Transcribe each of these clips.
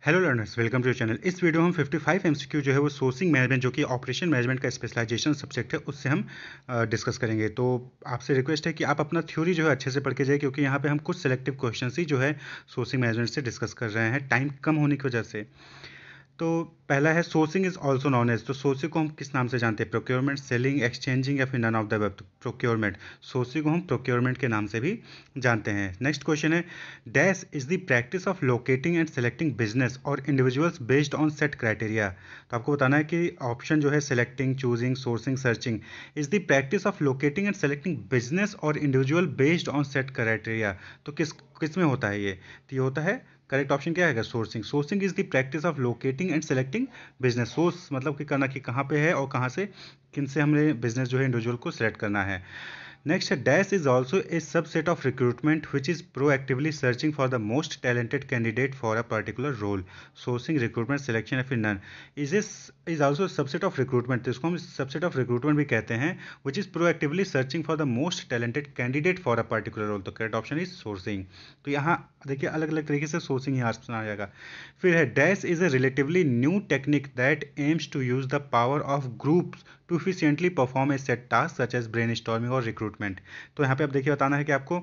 Hello learners, welcome to channel. इस video में हम 55 एमसीक्यू जो है वो सोर्सिंग मैनेजमेंट जो कि ऑपरेशन मैनेजमेंट का स्पेशलाइजेशन सब्जेक्ट है उससे हम डिस्कस करेंगे। तो आपसे रिक्वेस्ट है कि आप अपना थ्योरी जो है अच्छे से पढ़ के जाए, क्योंकि यहाँ पे हम कुछ सिलेक्टिव क्वेश्चन ही जो है सोर्सिंग मैनेजमेंट से डिस्कस कर रहे हैं टाइम कम होने की वजह से। तो पहला है sourcing is also known as. तो सोर्सिंग को हम किस नाम से जानते हैं? प्रोक्योरमेंट, सेलिंग, एक्सचेंजिंग या फिर none of the above. Procurement, sourcing को हम प्रोक्योरमेंट के नाम से भी जानते हैं। नेक्स्ट क्वेश्चन है dash is the practice of locating and selecting business और individuals based on set criteria. तो आपको बताना है कि ऑप्शन जो है selecting, choosing, sourcing, searching is the practice of locating and selecting business और individual based on set criteria. तो किस किस में होता है ये? तो ये होता है, करेक्ट ऑप्शन क्या है? Sourcing. Sourcing is the practice of locating and selecting business. Source मतलब कि करना कि कहाँ पे है और कहाँ से किन से हमें बिजनेस जो है इंडिविजुअल को सेलेक्ट करना है। नेक्स्ट है dash is also a subset of recruitment which is proactively searching for the most talented candidate for a particular role. Sourcing, recruitment, selection या फिर none is also subset of recruitment. तो इसको हम subset of recruitment भी कहते हैं, which is proactively searching for the most talented candidate for a particular role. तो correct option is sourcing. तो यहाँ देखिए अलग अलग तरीके से सोर्सिंग यहाँ आ जाएगा। फिर है dash is a relatively new technique that aims to use the power of groups to efficiently perform a set task such as brainstorming और रिक्रूटमेंट। तो यहाँ पे आप देखिए बताना है कि आपको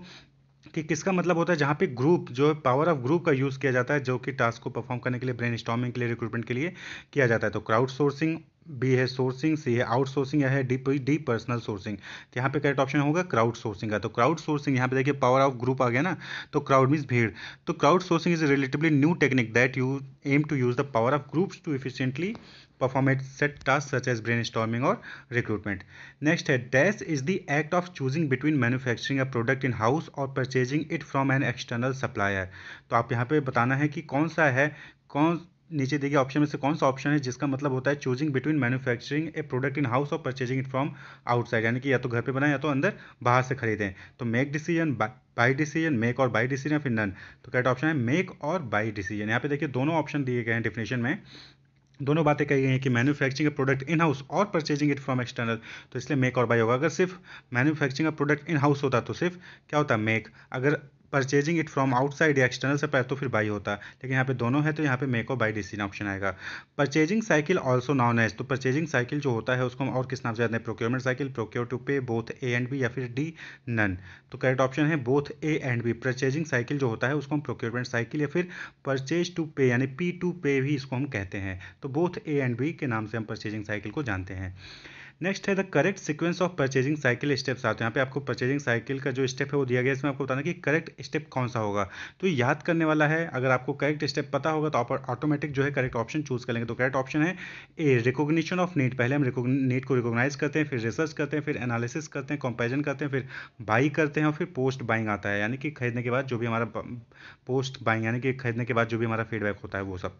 कि किसका मतलब होता है जहाँ पे ग्रुप जो पावर ऑफ ग्रुप का यूज़ किया जाता है, जो कि टास्क को परफॉर्म करने के लिए, ब्रेन स्टॉर्मिंग के लिए, रिक्रूटमेंट के लिए किया जाता है। तो क्राउड सोर्सिंग, बी है सोर्सिंग, सी है आउटसोर्सिंग या है डी पर्सनल सोर्सिंग। तो यहाँ पे करेक्ट ऑप्शन होगा क्राउड सोर्सिंग का। तो क्राउड सोर्सिंग, यहाँ पे देखिए पावर ऑफ ग्रुप आ गया ना, तो क्राउड मीन्स भीड़। तो crowd sourcing is relatively new technique that you aim to use the power of groups to efficiently perform a set task such as brainstorming or recruitment. Next है dash is the act of choosing between manufacturing a product in house or purchasing it from an external supplier. तो आप यहाँ पे बताना है कि कौन सा है, कौन नीचे देखिए ऑप्शन में से कौन सा ऑप्शन है जिसका मतलब होता है choosing between manufacturing A product in house और परचेजिंग इट फ्रॉम आउटसाइड, यानी कि या तो घर पे बनाए या तो अंदर बाहर से खरीदें। तो make decision, by decision, make और बाई डिसीजन या फिर नन। तो करेक्ट ऑप्शन है मेक और बाई डिसीजन। यहाँ पे देखिए दोनों ऑप्शन दिए गए हैं डेफिनेशन में, दोनों बातें कही गई हैं कि manufacturing a product in house और परचेजिंग इट फ्रॉम एक्सटर्नल। तो इसलिए मेक और बाई होगा। अगर सिर्फ manufacturing a product in house होता तो सिर्फ क्या होता? मेक। अगर परचेजिंग इट फ्रॉम आउटसाइड या एक्सटर्नल सप्लायर तो फिर बाई होता। लेकिन यहाँ पे दोनों है तो यहाँ पे मेक और बाई डिसीजन ऑप्शन आएगा। Purchasing cycle also known as. तो परचेजिंग साइकिल जो होता है उसको हम और किस नाम से जानते हैं? Procurement cycle, procure to pay, both A and B या फिर डी नन। तो करेक्ट ऑप्शन है both A and B. Purchasing cycle जो होता है उसको हम प्रोक्योरमेंट साइकिल या फिर परचेज टू पे यानी पी टू पे भी इसको हम कहते हैं। तो बोथ ए एंड बी के नाम से हम परचेजिंग साइकिल को जानते हैं। नेक्स्ट है the correct sequence of purchasing cycle steps आते हैं। यहाँ पे आपको परचेजिंग साइकिल का जो स्टेप है वो दिया गया है, इसमें आपको बताना कि करेक्ट स्टेप कौन सा होगा। तो याद करने वाला है, अगर आपको करेक्ट स्टेप पता होगा तो आप ऑटोमेटिक जो है करेक्ट ऑप्शन चूज कर लेंगे। तो करेक्ट ऑप्शन है ए रिकॉग्निशन ऑफ नीड। पहले हम नीड को रिकॉग्नाइज करते हैं, फिर रिसर्च करते हैं, फिर एनालिसिस करते हैं, कंपेरिजन करते हैं, फिर बाई करते हैं और फिर पोस्ट बाइंग आता है, यानी कि खरीदने के बाद जो भी हमारा पोस्ट बाइंग यानी कि खरीदने के बाद जो भी हमारा फीडबैक होता है वो सब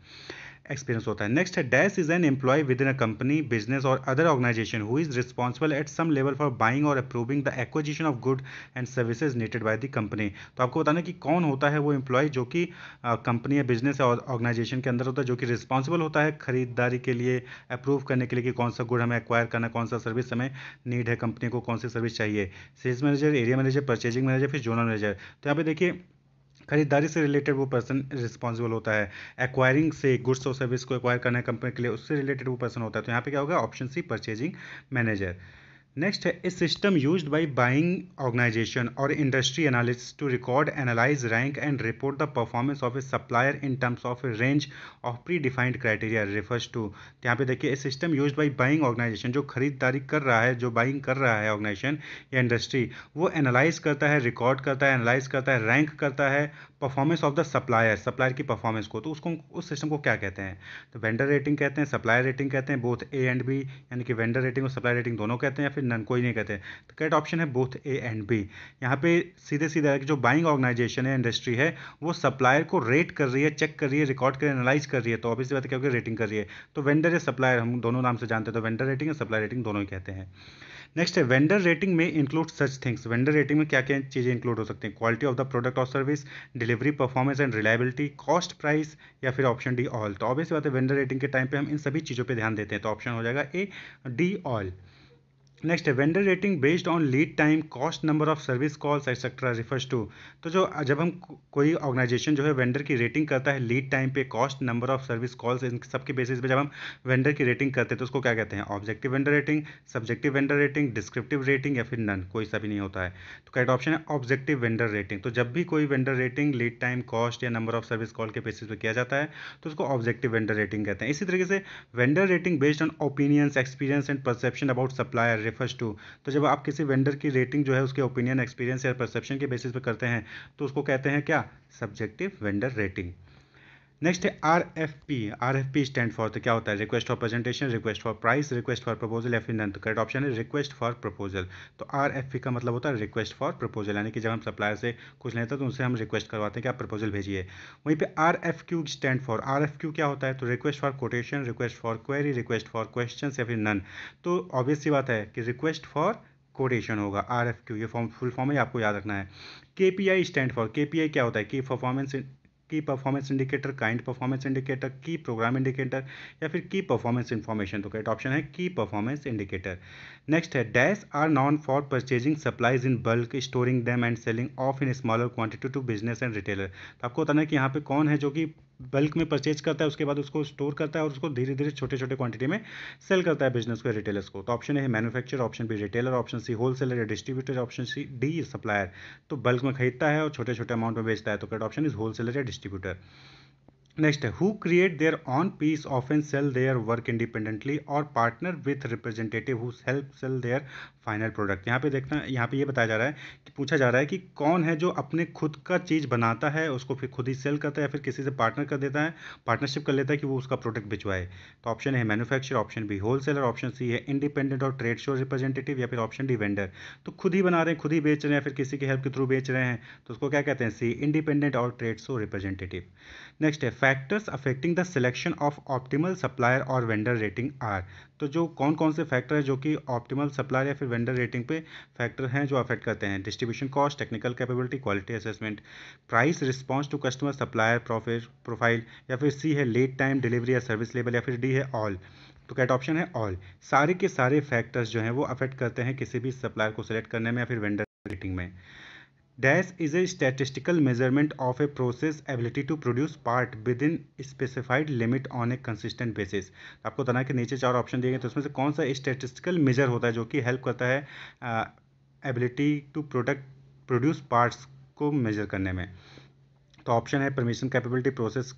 एक्सपीरियंस होता है। नेक्स्ट है dash is an employ within a company, business और other organisation who is responsible at some level for buying और approving the acquisition of good and services needed by the company. तो आपको बताना कि कौन होता है वो एम्प्लॉय जो कि कंपनी या बिजनेस या ऑर्गेनाइजेशन के अंदर होता है, जो कि रिस्पॉन्सिबल होता है खरीदारी के लिए, अप्रूव करने के लिए कि कौन सा गुड हमें एक्वायर करना, कौन सा सर्विस हमें नीड है, कंपनी को कौन सी सर्विस चाहिए। Sales manager, area manager, purchasing manager, फिर जोनल मैनेजर। तो यहाँ पे देखिए खरीदारी से रिलेटेड वो पर्सन रिस्पॉन्सिबल होता है, एक्वायरिंग से गुड्स और सर्विस को एक्वायर करना है कंपनी के लिए, उससे रिलेटेड वो पर्सन होता है। तो यहाँ पे क्या होगा? Option C purchasing manager. Next है a system used by buying organisation और industry analyst to record, analyse, rank and report the performance of a supplier in terms of a range of pre defined criteria refers to. यहाँ पे देखिए a system used by buying organisation, जो खरीदारी कर रहा है, जो बाइंग कर रहा है ऑर्गेनाइजेशन या इंडस्ट्री, वो एनालाइज करता है, रिकॉर्ड करता है, एनालाइज करता है, रैंक करता है performance of the supplier, supplier की परफॉर्मेंस को। तो उसको उस सिस्टम को क्या कहते हैं? तो वेंडर रेटिंग कहते हैं, सप्लायर रेटिंग कहते हैं, बोथ ए एंड बी, यानी कि वेंडर रेटिंग और सप्लायर रेटिंग दोनों कहते हैं, या फिर नन, कोई नहीं कहते। तो करेक्ट ऑप्शन है बोथ ए एंड बी। यहाँ पे सीधे सीधे जो बाइंग ऑर्गेनाइजेशन है, इंडस्ट्री है, वो सप्लायर को रेट कर रही है, चेक कर रही है, रिकॉर्ड कर एनालाइज कर रही है। तो ऑब्वियसली बात है क्या होगी? रेटिंग कर रही है। तो वेंडर या सप्लायर हम दोनों नाम से जानते हैं, तो वेंडर रेटिंग और सप्लायर रेटिंग दोनों ही कहते हैं। नेक्स्ट है वेंडर रेटिंग में include such things. Vendor rating में क्या क्या चीज़ें इंक्लूड हो सकती हैं? क्वालिटी ऑफ द प्रोडक्ट और service, delivery performance and reliability, cost, price या फिर ऑप्शन डी ऑल। तो ऑब्वियसली बात है वेंडर रेटिंग के टाइम पे हम इन सभी चीज़ों पे ध्यान देते हैं, तो ऑप्शन हो जाएगा ए डी ऑल। नेक्स्ट है vendor rating based on lead time, cost, number of service calls etcetera refers to. तो जो जब हम कोई ऑर्गेनाइजेशन जो है वेंडर की रेटिंग करता है लीड टाइम पे, cost, number of service calls, इन सब के बेसिस पे जब हम वेंडर की रेटिंग करते हैं तो उसको क्या कहते हैं? Objective vendor rating, subjective vendor rating, descriptive rating या फिर नन, कोई सा भी नहीं होता है। तो करेक्ट ऑप्शन है ऑब्जेक्टिव वेंडर रेटिंग। तो जब भी कोई vendor rating lead time, cost या नंबर ऑफ सर्विस कॉल के बेसिस पे किया जाता है तो उसको ऑब्जेक्टिव वेंडर रेटिंग कहते हैं। इसी तरीके से vendor rating based on opinions, experience and perception about supplier refers to. तो जब आप किसी वेंडर की रेटिंग जो है उसके ओपिनियन, एक्सपीरियंस या परसेप्शन के बेसिस पे करते हैं तो उसको कहते हैं क्या? Subjective vendor rating. नेक्स्ट है R F P. R F P stand for, तो क्या होता है? Request for presentation, request for price, request for proposal या फिर नन। तो करेक्ट ऑप्शन है रिक्वेस्ट फॉर प्रपोजल। तो आर एफ पी का मतलब होता है रिक्वेस्ट फॉर प्रपोजल, यानी कि जब हम सप्लायर से कुछ लेते हैं तो उनसे हम रिक्वेस्ट करवाते हैं कि आप प्रपोजल भेजिए। वहीं पे R F Q stand for, R F Q क्या होता है? तो request for quotation, request for query, request for question या फिर नन। तो ऑब्वियस सी बात है कि रिक्वेस्ट फॉर कोटेशन होगा आर एफ क्यू, ये फॉर्म फुल फॉर्म ही आपको याद रखना है। के पी आई स्टैंड फॉर, के पी आई क्या होता है? की performance indicator, kind performance indicator, की प्रोग्राम इंडिकेटर या फिर की परफॉर्मेंस इंफॉर्मेशन। तो करेक्ट ऑप्शन है की परफॉर्मेंस इंडिकेटर। नेक्स्ट है dash are known for purchasing supplies in bulk, storing them and selling off in smaller quantity to business and retailer. तो आपको बताना है कि यहाँ पे कौन है जो कि बल्क में परचेज करता है, उसके बाद उसको स्टोर करता है और उसको धीरे धीरे छोटे छोटे क्वांटिटी में सेल करता है बिजनेस को या रिटेलर्स को। तो ऑप्शन है manufacture, option B retailer, option C wholesaler या distributor, option C D supplier. तो बल्क में खरीदता है और छोटे छोटे अमाउंट में बेचता है, तो करेक्ट ऑप्शन इज होलसेलर या डिस्ट्रीब्यूटर। नेक्स्ट है who create their own piece of and sell their work independently और partner with representative who help sell their final product. यहाँ पे देखना, यहाँ पे ये बताया जा रहा है कि पूछा जा रहा है कि कौन है जो अपने खुद का चीज़ बनाता है, उसको फिर खुद ही सेल करता है या फिर किसी से पार्टनर कर देता है, पार्टनरशिप कर लेता है कि वो उसका प्रोडक्ट बिचवाए। तो ऑप्शन है manufacture, option B wholesaler, option C है इंडिपेंडेंट और ट्रेड शो रिप्रेजेंटेटिव या फिर ऑप्शन डी वेंडर। तो खुद ही बना रहे हैं, खुद ही बेच रहे हैं या फिर किसी की हेल्प के थ्रू बेच रहे हैं, तो उसको क्या कहते हैं? सी इंडिपेंडेंट और ट्रेड शो रिप्रेजेंटेटिव। नेक्स्ट है factors affecting the selection of optimal supplier और वेंडर रेटिंग आर। तो जो कौन कौन से फैक्टर है जो कि ऑप्टिमल सप्लायर या फिर वेंडर रेटिंग पे फैक्टर हैं जो अफेक्ट करते हैं? Distribution cost, technical capability, quality assessment, price, response to customer, supplier profit profile या फिर सी है लीड टाइम, डिलीवरी या सर्विस लेवल या फिर डी है ऑल। तो कैट ऑप्शन है ऑल। सारे के सारे फैक्टर्स जो हैं वो अफेक्ट करते हैं किसी भी सप्लायर को सिलेक्ट करने में या फिर वेंडर रेटिंग में। Dash is a statistical measurement of a process ability to produce part within specified limit on a consistent basis। आपको बताना है कि नीचे चार ऑप्शन दिए गए तो उसमें से कौन सा स्टैटिस्टिकल मेजर होता है जो कि हेल्प करता है एबिलिटी टू प्रोड्यूस पार्ट्स को मेजर करने में। तो ऑप्शन है permission capability, process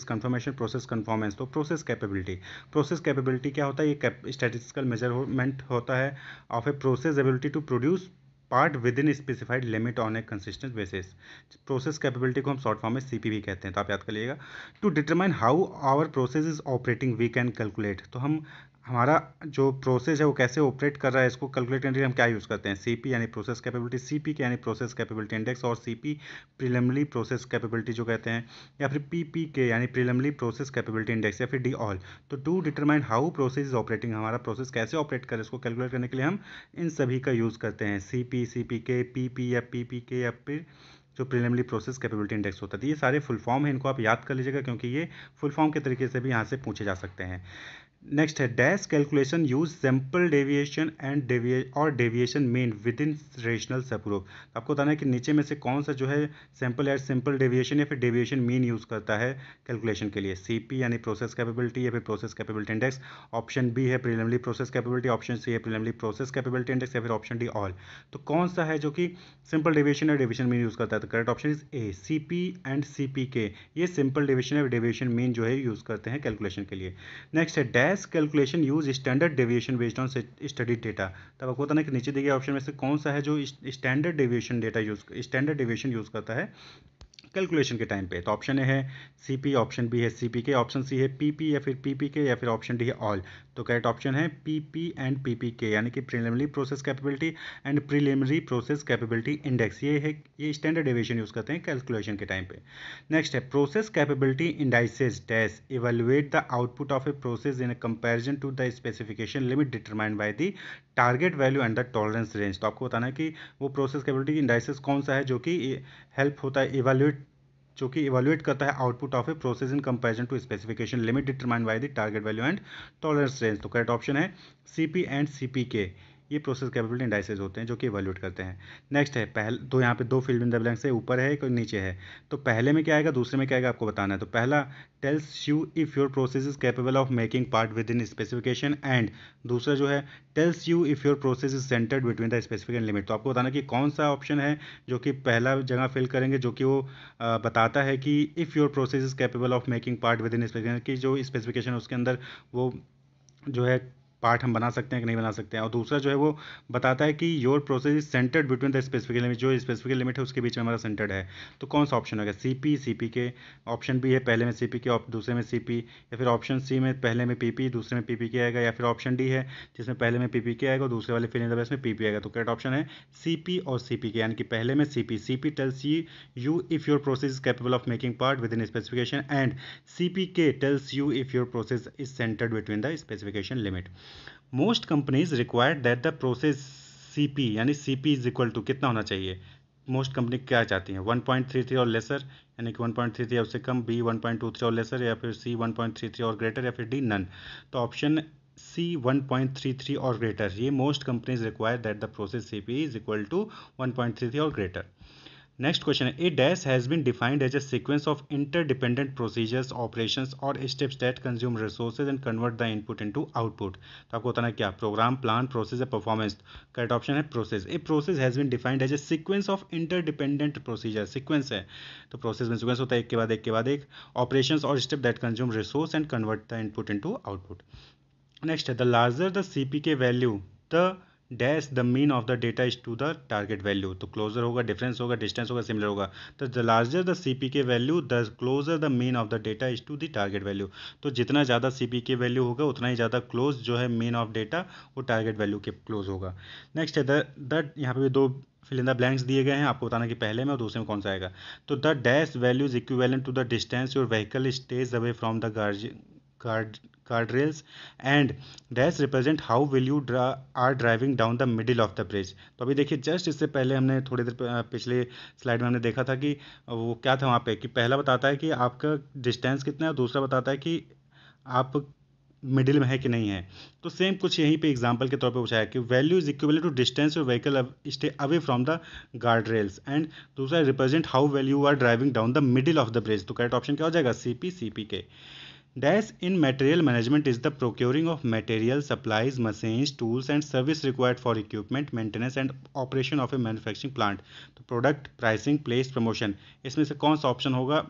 conformation, process conformance. तो प्रोसेस कैपेबिलिटी क्या होता है? ये स्टैटिस्टिकल मेजरमेंट होता है of a process ability to produce part within specified limit on a consistent basis. Process capability को हम शॉर्ट फॉर्म में सीपीवी कहते हैं, तो आप याद कर लीजिएगा। To determine how our process is operating we can calculate. तो हम हमारा जो प्रोसेस है वो कैसे ऑपरेट कर रहा है इसको कैलकुलेट करने के लिए हम क्या यूज़ करते हैं? सीपी यानी प्रोसेस कैपेबिलिटी, सीपी के यानी प्रोसेस कैपेबिलिटी इंडेक्स, और सीपी प्रीलिमिनरी प्रोसेस कैपेबिलिटी जो कहते हैं, या फिर पीपी के यानी प्रीलिमिनरी प्रोसेस कैपेबिलिटी इंडेक्स, या फिर डी ऑल। तो to determine how process is operating, हमारा प्रोसेस कैसे ऑपरेट करे इसको कैलकुलेट करने के लिए हम इन सभी का यूज़ करते हैं, सीपी, सीपी के, पीपी या पीपी के या फिर जो प्रीलिमिनरी प्रोसेस कैपेबिलिटी इंडेक्स होता है। तो ये सारे फुल फॉर्म है, इनको आप याद कर लीजिएगा क्योंकि ये फुल फॉर्म के तरीके से भी यहाँ से पूछे जा सकते हैं। नेक्स्ट है dash calculation use sample deviation and deviation mean with in rational subgroup. आपको बताना है कि नीचे में से कौन सा जो है सैम्पल या सिंपल डेविएशन या फिर डेविएशन मीन यूज़ करता है कैलकुलेशन के लिए? सीपी यानी प्रोसेस कैपेबिलिटी या फिर process capability index, option B है preliminary process capability, option C है प्रीलिमिनरी प्रोसेस कैपेबिलिटी इंडेक्स या फिर ऑप्शन डी ऑल। तो कौन सा है जो कि सिंपल डेविएशन या डेविएशन मीन यूज़ करता है? तो correct option is a CP and CP K. ये सिंपल डेविएशन या डेविएशन मीन जो है यूज़ करते हैं कैलकुलेशन के लिए। नेक्स्ट है dash calculation use standard deviation based on study data. तब आपको बताना है कि नीचे दिए गए ऑप्शन में से कौन सा है जो स्टैंडर्ड डेविएशन यूज करता है कैलकुलेशन के टाइम पे? तो ऑप्शन ए है सीपी, ऑप्शन बी है सीपी के, ऑप्शन सी है पीपी या फिर पीपी के या फिर ऑप्शन डी है ऑल। तो करेक्ट ऑप्शन है पीपी एंड पीपी के, यानी कि preliminary process capability and preliminary process capability index. ये स्टैंडर्ड डेविएशन यूज करते हैं कैलकुलेशन के टाइम पे। नेक्स्ट है process capability indices dash evaluate the output of a process in comparison to the specification limit determined by the target value and the tolerance range. तो आपको बताना है कि वो प्रोसेस कैपेबिलिटी इंडाइसेस कौन सा है जो कि हेल्प होता है जो कि इवेलुएट करता है output of a process in comparison to specification limit determined by the target value and tolerance range. तो करेक्ट ऑप्शन है सीपी एंड सीपी के। ये प्रोसेस कैपेबिलिटी इंडाइसेस होते हैं जो कि इवैल्यूएट करते हैं। नेक्स्ट है पहले तो यहाँ पे दो फील्ड इन द ब्लैंक्स है, ऊपर है एक और नीचे है। तो पहले में क्या आएगा, दूसरे में क्या आएगा, आपको बताना है। तो पहला tells you if your process is capable of making part within specification, and दूसरा जो है tells you if your process is centred between the specification limit. तो आपको बताना कि कौन सा ऑप्शन है जो कि पहला जगह फिल करेंगे, जो कि वो बताता है कि if your process is capable of making part within specification, की जो स्पेसिफिकेशन उसके अंदर वो जो है पार्ट हम बना सकते हैं कि नहीं बना सकते हैं। और दूसरा जो है वो बताता है कि your process is centred between the specific limit, जो स्पेसिफिक लिमिट है उसके बीच में हमारा सेंटर्ड है। तो कौन सा ऑप्शन होगा, सी पी के। ऑप्शन बी है पहले में सी पी के दूसरे में सी पी, या फिर ऑप्शन सी में पहले में पी पी दूसरे में पी पी के आएगा, या फिर ऑप्शन डी है जिसमें पहले में पी पी के आएगा और दूसरे वाले फिल इन द ब्लैंक्स में पी पी आएगा। तो करेक्ट ऑप्शन है सी पी और सी पी के, यानी कि पहले में C P tells you if your process is capable of making part within specification, and C P K tells you if your process is centred between the specification limit. Most companies required that the process C P, यानी C P is equal to कितना होना चाहिए। Most company क्या चाहती हैं, 1.33 और laser, यानी कि 1.33 उससे कम, बी 1.23 और लेसर, या फिर सी 1.33 और ग्रेटर, या फिर डी नन। तो ऑप्शन सी 1.33 और ग्रेटर, ये most companies require that the process C P is equal to 1.33 और ग्रेटर। नेक्स्ट क्वेश्चन है, a dash has been defined as a sequence of interdependent procedures, operations और steps that consume resources and convert the input into output. तो आपको बताना क्या, programme, plan, process या performance. Correct option है process. A process has been defined as a sequence of interdependent procedure, sequence है तो process में सीक्वेंस होता है, एक के बाद एक के बाद एक, ऑपरेशंस और step that consume resource and convert the input into output. Next है, the larger the CPK value the dash the mean of the data is to the target value. तो क्लोजर होगा, डिफरेंस होगा, distance होगा, similar होगा। तो the larger the CPK value the closer the mean of the data is to the target value. तो जितना ज़्यादा CPK value होगा उतना ही ज़्यादा क्लोज जो है मीन ऑफ डेटा वो टारगेट वैल्यू के क्लोज होगा। नेक्स्ट है द यहाँ पे भी दो फिल इन द ब्लैंक्स दिए गए हैं, आपको बताना कि पहले में और दूसरे में कौन सा आएगा। तो the dash value is equivalent to the distance your vehicle stays away from the guardrails, and dash represent how will you are driving down the middle of the bridge। तो अभी देखिए जस्ट इससे पहले हमने थोड़ी देर पिछले स्लाइड में हमने देखा था कि वो क्या था वहाँ पे, कि पहला बताता है कि आपका डिस्टेंस कितना है और दूसरा बताता है कि आप मिडिल में है कि नहीं है। तो सेम कुछ यहीं पे एग्जांपल के तौर पे पूछा है कि value is equal to distance your vehicle stay away from the guard rails, and दूसरा represent how well you are driving down the middle of the bridge. तो करेक्ट ऑप्शन क्या हो जाएगा, C P K. Dash in material management is the procuring of material, supplies, machines, tools and service required for equipment, maintenance and operation of a manufacturing plant। तो product, pricing, place, promotion, इसमें से कौन सा option होगा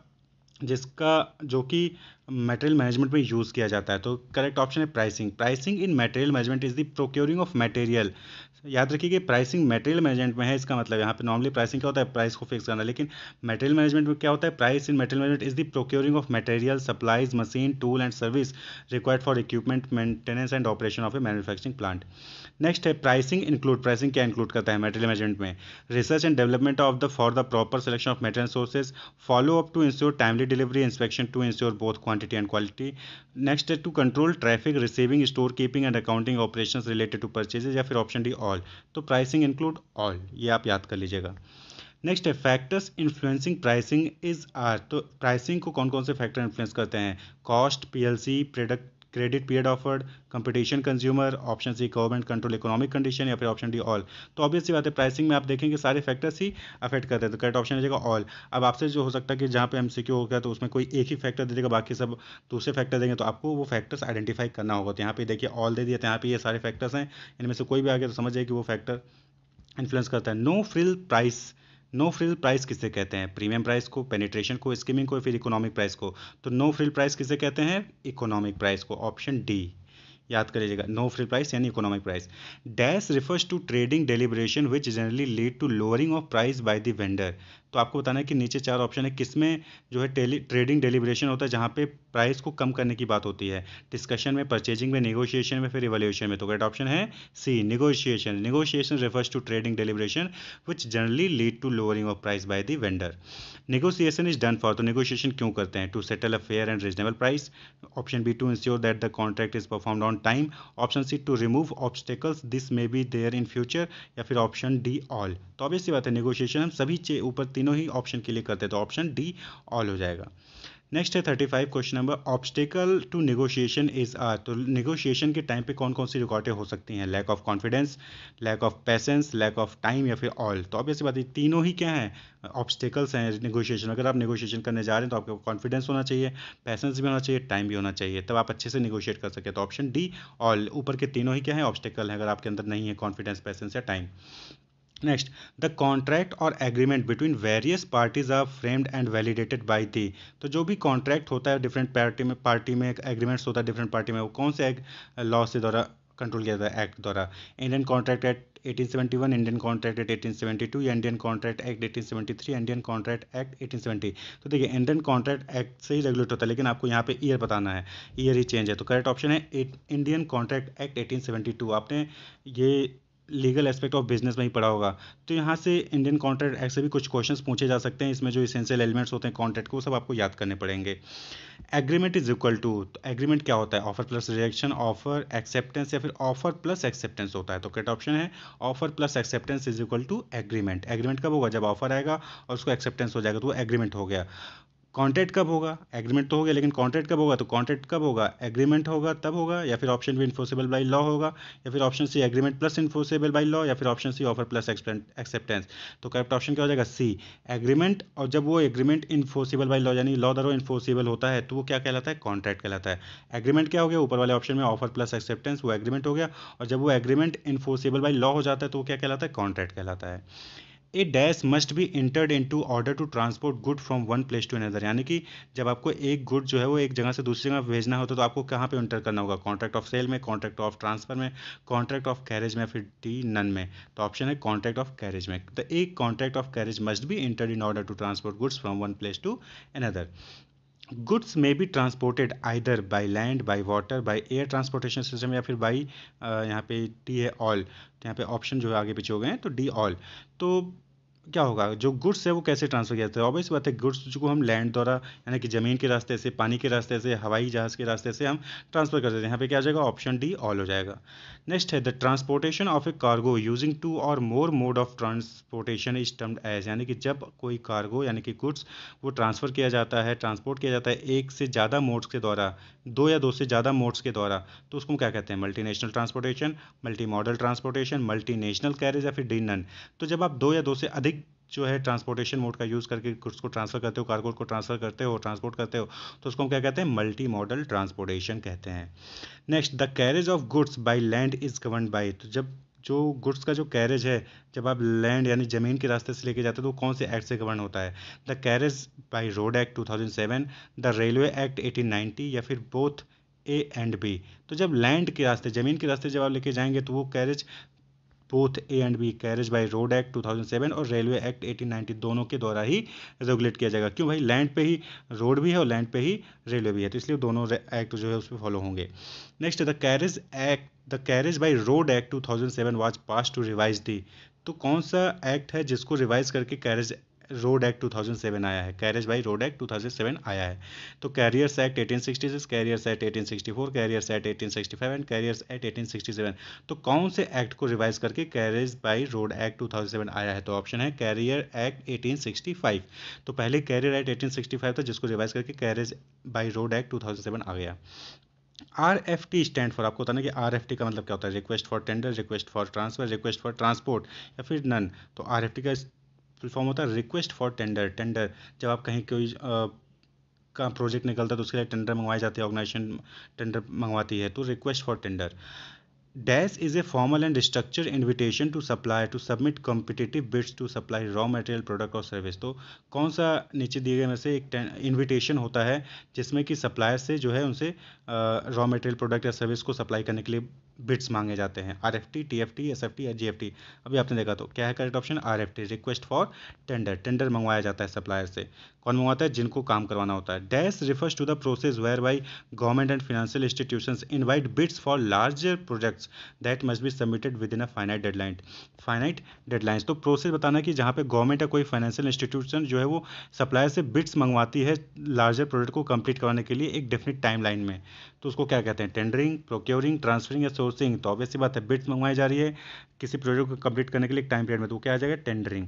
जिसका जो कि material management में यूज़ किया जाता है। तो करेक्ट ऑप्शन है pricing. Pricing in material management is the procuring of material. याद रखिए कि प्राइसिंग मटेरियल मैनेजमेंट में है, इसका मतलब यहाँ पे नॉर्मली प्राइसिंग क्या होता है, प्राइस को फिक्स करना, लेकिन मटेरियल मैनेजमेंट में क्या होता है, price in material management is the procuring of material, supplies, machine, tool and service required for equipment, maintenance and operation of a manufacturing plant. Next है प्राइसिंग इंक्लूड, प्राइसिंग क्या include करता है material management में, research and development of the for the proper selection of material sources, follow up to ensure timely delivery, inspection to ensure both quantity and quality. Next है to control traffic, receiving, store keeping and accounting operations related to purchases, या फिर option D all. तो pricing include all, ये आप याद कर लीजिएगा। Next है factors influencing pricing is are. तो प्राइसिंग को कौन कौन से फैक्टर इन्फ्लुएंस करते हैं, cost, PLC, product, credit period offered, competition, consumer, option C government control, economic condition, या फिर ऑप्शन डी ऑल। तो ऑब्वियस सी बात है प्राइसिंग में आप देखेंगे सारे फैक्टर्स ही अफेक्ट करते हैं, तो करेक्ट ऑप्शन हो जाएगा ऑल। अब आपसे जो हो सकता है कि जहाँ पे एमसीक्यू हो गया तो उसमें कोई एक ही फैक्टर दे देगा, बाकी सब दूसरे फैक्टर देंगे, तो आपको वो फैक्टर्स आइडेंटिफाई करना होगा। तो यहाँ पे देखिए ऑल दे दिया, तो यहाँ पे ये सारे फैक्टर्स हैं, इनमें से कोई भी आ गया तो समझ जाइए कि वो फैक्टर इन्फ्लुएंस करता है। No frill price, no frill price किसे कहते हैं, प्रीमियम प्राइस को, पेनिट्रेशन को, स्कीमिंग को, फिर इकोनॉमिक प्राइस को। तो नो फ्रिल प्राइस किसे कहते हैं, इकोनॉमिक प्राइस को, ऑप्शन डी याद कर लीजिएगा, नो फ्री प्राइस यानी economic price. Dash refers to trading deliberation which generally lead to lowering of price by the vendor. तो आपको बताना है कि नीचे चार ऑप्शन है, किसमें जो है ट्रेडिंग डेलिब्रेशन होता है जहाँ पे प्राइस को कम करने की बात होती है, डिस्कशन में, परचेजिंग में, नेगोशिएशन में, फिर इवैल्यूएशन में। तो करेक्ट ऑप्शन है C negotiation. Negotiation refers to trading deliberation which generally lead to lowering of price by the vendor. Negotiation is done for, तो नेगोशिएशन क्यों करते हैं, to settle a fair and reasonable price. Option B to ensure that the contract is performed on time. Option C to remove obstacles this may be there in future, या फिर option D all. तो obvious सी बात है negotiation हम सभी ऊपर तीनों ही ऑप्शन के लिए करते हैं, तो ऑप्शन डी ऑल हो जाएगा। नेक्स्ट है 35 question number, obstacle to negotiation is are. तो नेगोशिएशन के टाइम पे कौन कौन सी रुकावटें हो सकती हैं? Lack of confidence, lack of patience, lack of time या फिर ऑल। तो ऑब्वियस बात है तीनों ही क्या हैं? ऑब्स्टेकल्स हैं नेगोशिएशन। अगर आप नेगोशिएशन करने जा रहे हैं तो आपको कॉन्फिडेंस होना चाहिए, पैसेंस भी होना चाहिए, टाइम भी होना चाहिए, तब आप अच्छे से नेगोशिएट कर सके। तो ऑप्शन डी ऑल, ऊपर के तीनों ही क्या है? ऑब्स्टेकल हैं, अगर आपके अंदर नहीं है कॉन्फिडेंस, पैसेंस या टाइम। नेक्स्ट, द कॉन्ट्रैक्ट और agreement between various parties are framed and validated by the. तो जो भी कॉन्ट्रैक्ट होता है डिफरेंट पार्टी में एग्रीमेंट्स होता है डिफरेंट पार्टी में, वो कौन से लॉ से द्वारा कंट्रोल किया जाता है? एक्ट द्वारा। Indian contract act 1871, Indian contract act 1872 या Indian contract act 1873, Indian contract act 1870। तो देखिए इंडियन कॉन्ट्रैक्ट एक्ट से ही रेगुलेट होता है, लेकिन आपको यहाँ पे ईयर बताना है, ईयर ही चेंज है। तो करेक्ट ऑप्शन है इंडियन कॉन्ट्रैक्ट एक्ट 1872। आपने ये लीगल एस्पेक्ट ऑफ बिजनेस में ही पढ़ा होगा। तो यहाँ से इंडियन कॉन्ट्रैक्ट एक्ट से भी कुछ क्वेश्चंस पूछे जा सकते हैं। इसमें जो इसेंशियल एलिमेंट्स होते हैं कॉन्ट्रैक्ट को, वो सब आपको याद करने पड़ेंगे। एग्रीमेंट इज इक्वल टू, तो एग्रीमेंट क्या होता है? Offer plus rejection, offer acceptance या फिर ऑफर प्लस एक्सेप्टेंस होता है। तो करेक्ट ऑप्शन है offer plus acceptance is equal to agreement. Agreement कब होगा? जब ऑफर आएगा और उसको एक्सेप्टेंस हो जाएगा तो वो एग्रीमेंट हो गया। कॉन्ट्रैक्ट कब होगा? एग्रीमेंट तो हो गया, लेकिन कॉन्ट्रैक्ट कब होगा? तो कॉन्ट्रैक्ट कब होगा? एग्रीमेंट होगा तब होगा, या फिर option B enforceable by law होगा, या फिर option C agreement plus enforceable by law, या फिर option C offer plus acceptance. तो करेक्ट ऑप्शन क्या हो जाएगा? C agreement. और जब वो एग्रीमेंट इन्फोर्सेबल बाई लॉ यानी लॉ द्वारा इन्फोर्सेबल होता है तो वो क्या कहलाता है? कॉन्ट्रैक्ट कहलाता है। एग्रीमेंट क्या हो गया? ऊपर वाले ऑप्शन में ऑफर प्लस एक्सेप्टेंस, वो एग्रीमेंट हो गया। और जब वो एग्रीमेंट इन्फोर्सेबल बाई लॉ हो जाता है तो वो क्या कहलाता है? कॉन्ट्रैक्ट कहलाता है। A dash must be entered into order to transport good from one place to another. यानी कि जब आपको एक गुड जो है वो एक जगह से दूसरी जगह भेजना होता है तो आपको कहाँ पे इंटर करना होगा? कॉन्ट्रैक्ट ऑफ सेल में, कॉन्ट्रैक्ट ऑफ ट्रांसफर में, कॉन्ट्रैक्ट ऑफ कैरेज में, फिर डी नन में। तो ऑप्शन है कॉन्ट्रैक्ट ऑफ कैरेज में। The a contract of carriage must be entered in order to transport goods from one place to another. Goods में be transported either by land, by water, by air transportation system, या फिर by यहाँ पे D है all. तो यहाँ पे option जो है आगे पीछे हो गए हैं, तो डी ऑल। तो क्या होगा? जो गुड्स है वो कैसे ट्रांसफर किया जाता है? ऑब्वियस बात है गुड्स को हम लैंड द्वारा यानी कि ज़मीन के रास्ते से, पानी के रास्ते से, हवाई जहाज़ के रास्ते से हम ट्रांसफर कर देते हैं। यहाँ पे क्या आ जाएगा? ऑप्शन डी ऑल हो जाएगा। नेक्स्ट है the transportation of a cargo using two और more mode of transportation is termed as. यानी कि जब कोई कार्गो यानी कि गुड्स वो ट्रांसफ़र किया जाता है, ट्रांसपोर्ट किया जाता है एक से ज़्यादा मोड्स के द्वारा, दो या दो से ज़्यादा मोड्स के द्वारा, तो उसको क्या कहते हैं? Multinational transportation, multi modal transportation, multinational carriage या फिर डी नन। तो जब आप दो या दो से अधिक जो है ट्रांसपोर्टेशन मोड का यूज़ करके गुड्स को ट्रांसफर करते हो, कार्गो को ट्रांसफर करते हो, ट्रांसपोर्ट करते हो, तो उसको हम क्या कहते हैं? मल्टी मॉडल ट्रांसपोर्टेशन कहते हैं। Next, the carriage of goods by land is governed bye. तो जब जो गुड्स का जो कैरेज है, जब आप लैंड यानी ज़मीन के रास्ते से लेके जाते हो तो कौन से एक्ट से गवर्न होता है? The carriage by road act 2007, the railway act 1890, या फिर बोथ ए एंड बी। तो जब लैंड के रास्ते, ज़मीन के रास्ते जब आप लेके जाएंगे तो वो carriage both A and B, carriage by road act 2007 और रेलवे एक्ट 1890 दोनों के द्वारा ही रेगुलेट किया जाएगा। क्यों भाई? लैंड पे ही रोड भी है और लैंड पे ही रेलवे भी है, तो इसलिए दोनों एक्ट जो है उस पर फॉलो होंगे। Next, the carriage by road act 2007 was pass to revise the. तो कौन सा एक्ट है जिसको रिवाइज करके कैरेज रोड एक्ट 2007 आया है? कैरेज बाई रोड एक्ट 2007 आया है। तो carriers act 1866, carriers act 1864, carriers act 1865 and carriers act 1867। तो कौन से एक्ट को रिवाइज करके कैरियर्स बाई रोड एक्ट 2007 आया है? तो ऑप्शन है कैरियर एक्ट 1865। तो पहले कैरियर एक्ट 1865 था जिसको रिवाइज करके कैरियर्स बाई रोड एक्ट 2007 आ गया। RFT स्टैंड फॉर, आपको बताना कि RFT का मतलब क्या होता है? Request for tender, request for transfer, request for transport या फिर नन। तो RFT का फुल फॉर्म होता है रिक्वेस्ट फॉर टेंडर। टेंडर जब आप कहीं कोई का प्रोजेक्ट निकलता है तो उसके लिए टेंडर मंगवाई जाती है, ऑर्गेनाइजेशन टेंडर मंगवाती है, तो request for tender. Dash is a formal and structure invitation to supply to submit competitive bids to supply raw material, product और सर्विस। तो कौन सा नीचे दिए गए में से एक इन्विटेशन होता है जिसमें कि सप्लायर से जो है उनसे रॉ मटेरियल, प्रोडक्ट या सर्विस को सप्लाई करने के लिए बिड्स मांगे जाते हैं? RFT, TFT, SFT या GFT। अभी आपने देखा तो क्या है correct option? RFT, request for tender. Tender मंगवाया जाता है सप्लायर से। कौन मंगवाता है? जिनको काम करवाना होता है। Dash refers to the process whereby government and financial institutions invite bids for larger projects that must be submitted within a finite deadline. Finite deadlines, तो प्रोसेस बताना कि जहाँ पे गवर्नमेंट या कोई फाइनेंशियल इंस्टीट्यूशन जो है वो सप्लायर से बिड्स मंगवाती है लार्जर प्रोजेक्ट को कंप्लीट करवाने के लिए एक डेफिनेट टाइमलाइन में, तो उसको क्या कहते हैं? टेंडरिंग, प्रोक्योरिंग, ट्रांसफरिंग या सोर्सिंग। तो ऑब्वियस सी बात है बिड्स मंगवाई जा रही है किसी प्रोजेक्ट को कंप्लीट करने के लिए एक टाइम पीरियड में, तो क्या आ जाएगा? Tendering.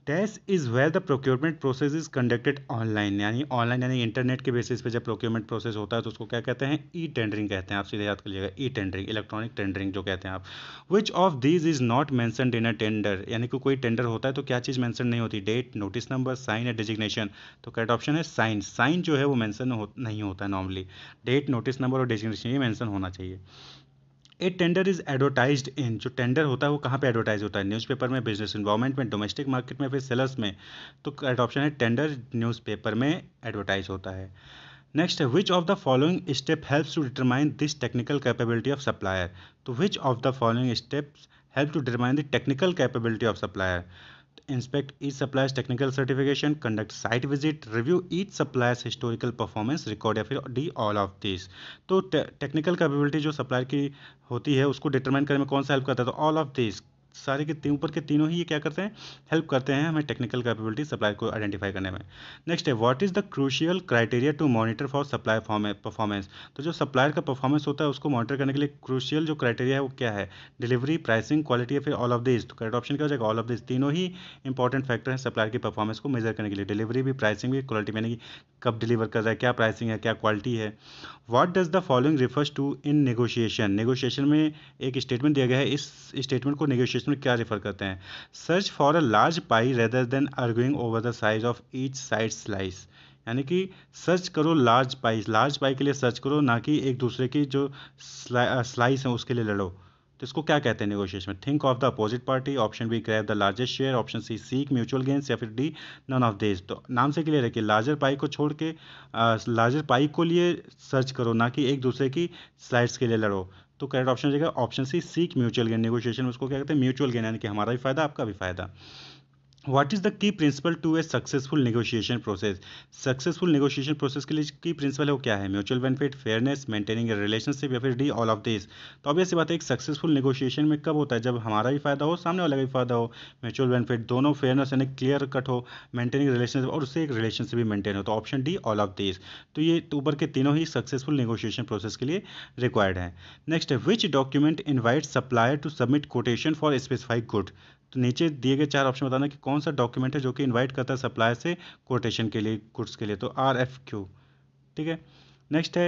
Dash is where the procurement process is conducted online, यानी इंटरनेट के बेसिस पे जब प्रोक्योरमेंट प्रोसेस होता है तो उसको क्या कहते हैं, ई टेंडरिंग कहते हैं। आप सीधे याद कर लीजिएगा, ई टेंडरिंग, इलेक्ट्रॉनिक टेंडरिंग जो कहते हैं आप। Which of these is not mentioned in a tender, यानी कि कोई टेंडर होता है तो क्या चीज़ मेंशन नहीं होती, डेट, नोटिस नंबर, साइन या डिजिग्नेशन। तो करेक्ट ऑप्शन है साइन। साइन जो है वो मेंशन नहीं होता है नॉर्मली, डेट, नोटिस नंबर और डिजिग्नेशन ये मेंशन होना चाहिए। ए टेंडर इज एडवर्टाइज्ड इन, जो टेंडर होता है वो कहाँ पे एडवर्टाइज होता है, न्यूज़पेपर में, बिजनेस इन्वायरमेंट में, डोमेस्टिक मार्केट में, फिर सेलर्स में। तो करेक्ट ऑप्शन है टेंडर न्यूज़पेपर में एडवर्टाइज होता है। नेक्स्ट है which of the following step helps to determine this technical capability of supplier. तो which of the following steps help to determine the technical capability of supplier. Inspect each supplier's technical certification, conduct site visit, review each supplier's historical performance record, या फिर D all of this. तो technical capability जो supplier की होती है उसको determine करने में कौन सा हेल्प करता है, तो ऑल ऑफ दिस, सारे के ऊपर के तीनों ही ये क्या करते हैं, हेल्प करते हैं हमें टेक्निकल कैपेबिलिटी सप्लायर को आइडेंटिफाई करने में। नेक्स्ट है what is the crucial criteria to monitor for supplier performance. तो जो सप्लायर का परफॉर्मेंस होता है उसको मॉनिटर करने के लिए क्रूशियल जो क्राइटेरिया है वो क्या है, डिलीवरी, प्राइसिंग, क्वालिटी या फिर ऑल ऑफ दिस। तो करेक्ट ऑप्शन क्या हो जाएगा, ऑल ऑफ दिस। तीनों ही इंपॉर्टेंट फैक्टर हैं सप्लायर की परफॉर्मेंस को मेजर करने के लिए, डिलीवरी भी, प्राइसिंग भी, क्वालिटी, यानी कि कब डिलीवर कर रहा है, क्या प्राइसिंग है, क्या क्वालिटी है। What does the following refers to in negotiation. Negotiation में एक स्टेटमेंट दिया गया है, इस स्टेटमेंट को नेगोशिएशन में क्या रेफर करते हैं, search for a large pi rather than arguing over the size of each side slice. यानी कि सर्च करो लार्ज पाई, लार्ज पाई के लिए सर्च करो, ना कि एक दूसरे की जो स्लाइस है उसके लिए लड़ो। तो इसको क्या कहते हैं नेगोशिएशन में, think of the opposite party, option B grab the largest share, option C seek mutual gains, या फिर डी नन ऑफ दिस। तो नाम से क्लियर है कि लार्जर पाई को छोड़ के लार्जर पाई को लिए सर्च करो, ना कि एक दूसरे की स्लाइड्स के लिए लड़ो। तो करेक्ट ऑप्शन हो जाएगा option C seek mutual gain. Negotiation में उसको क्या कहते हैं, म्यूचुअल गेन, यानी कि हमारा भी फायदा आपका भी फायदा। What is the key principle to a successful negotiation process. Successful negotiation process के लिए की प्रिंसिपल है वो क्या है, mutual benefit, fairness, maintaining a relationship, या फिर डी ऑल ऑफ दिस। तो अब ऐसी बात है, एक सक्सेसफुल नेगोशिएशन में कब होता है, जब हमारा भी फायदा हो, सामने वाला का भी फायदा हो, म्यूचुअल बेनिफिट दोनों, फेयरनेस यानी क्लियर कट हो, मेंटेनिंग रिलेशनशिप और उससे एक रिलेशनशिप भी मेंटेन हो। तो option D all of this. तो ये ऊपर के तीनों ही सक्सेसफुल नेगोशिएशन प्रोसेस के लिए रिक्वायर्ड है। नेक्स्ट है which document invite supplier to submit quotation for specified good. तो नीचे दिए गए चार ऑप्शन बताना कि कौन सा डॉक्यूमेंट है जो कि इनवाइट करता है सप्लायर से कोटेशन के लिए, गुड्स के लिए। तो RFQ, ठीक है। नेक्स्ट है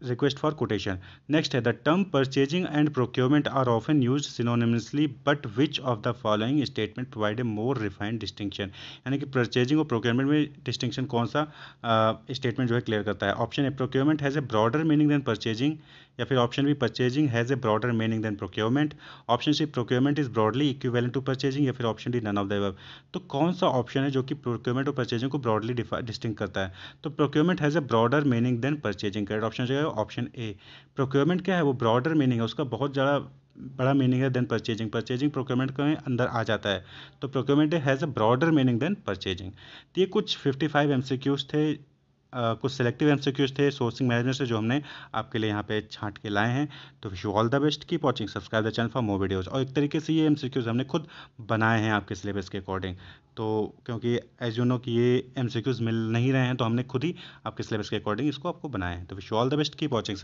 रिक्वेस्ट फॉर कोटेशन। नेक्स्ट है the term purchasing and procurement are often used synonymously but which of the following statement provide a more refined distinction. यानी कि परचेजिंग और प्रोक्योरमेंट में डिस्टिंक्शन कौन सा स्टेटमेंट जो है क्लियर करता है। Option A procurement has a broader meaning than purchasing, या फिर option B purchasing has a broader meaning than procurement, option C procurement is broadly equivalent to purchasing, या फिर option D none of the above. तो कौन सा option है जो कि प्रोक्योरमेंट और परचेजिंग को ब्रॉडली डिस्टिंग करता है। तो procurement has a broader meaning than purchasing, correct option जो है ऑप्शन ए। प्रोक्योरमेंट क्या है, वो ब्रॉडर मीनिंग है, उसका बहुत ज़्यादा बड़ा मीनिंग है देन परचेजिंग, परचेजिंग प्रोक्योरमेंट के अंदर आ जाता है। तो procurement has a broader meaning than purchasing. तो ये कुछ 55 MCQs थे, कुछ सेलेक्टिव MCQs थे सोर्सिंग मैनेजमेंट से जो हमने आपके लिए यहाँ पे छांट के लाए हैं। तो wish you all the best, keep watching, subscribe the channel for more videos. और एक तरीके से ये MCQs हमने खुद बनाए हैं आपके सिलेबस के अकॉर्डिंग। तो क्योंकि एज यू नो कि ये MCQs मिल नहीं रहे हैं तो हमने खुद ही आपके सिलेबस के अकॉर्डिंग इसको आपको बनाए हैं। तो wish you all the best, keep watching.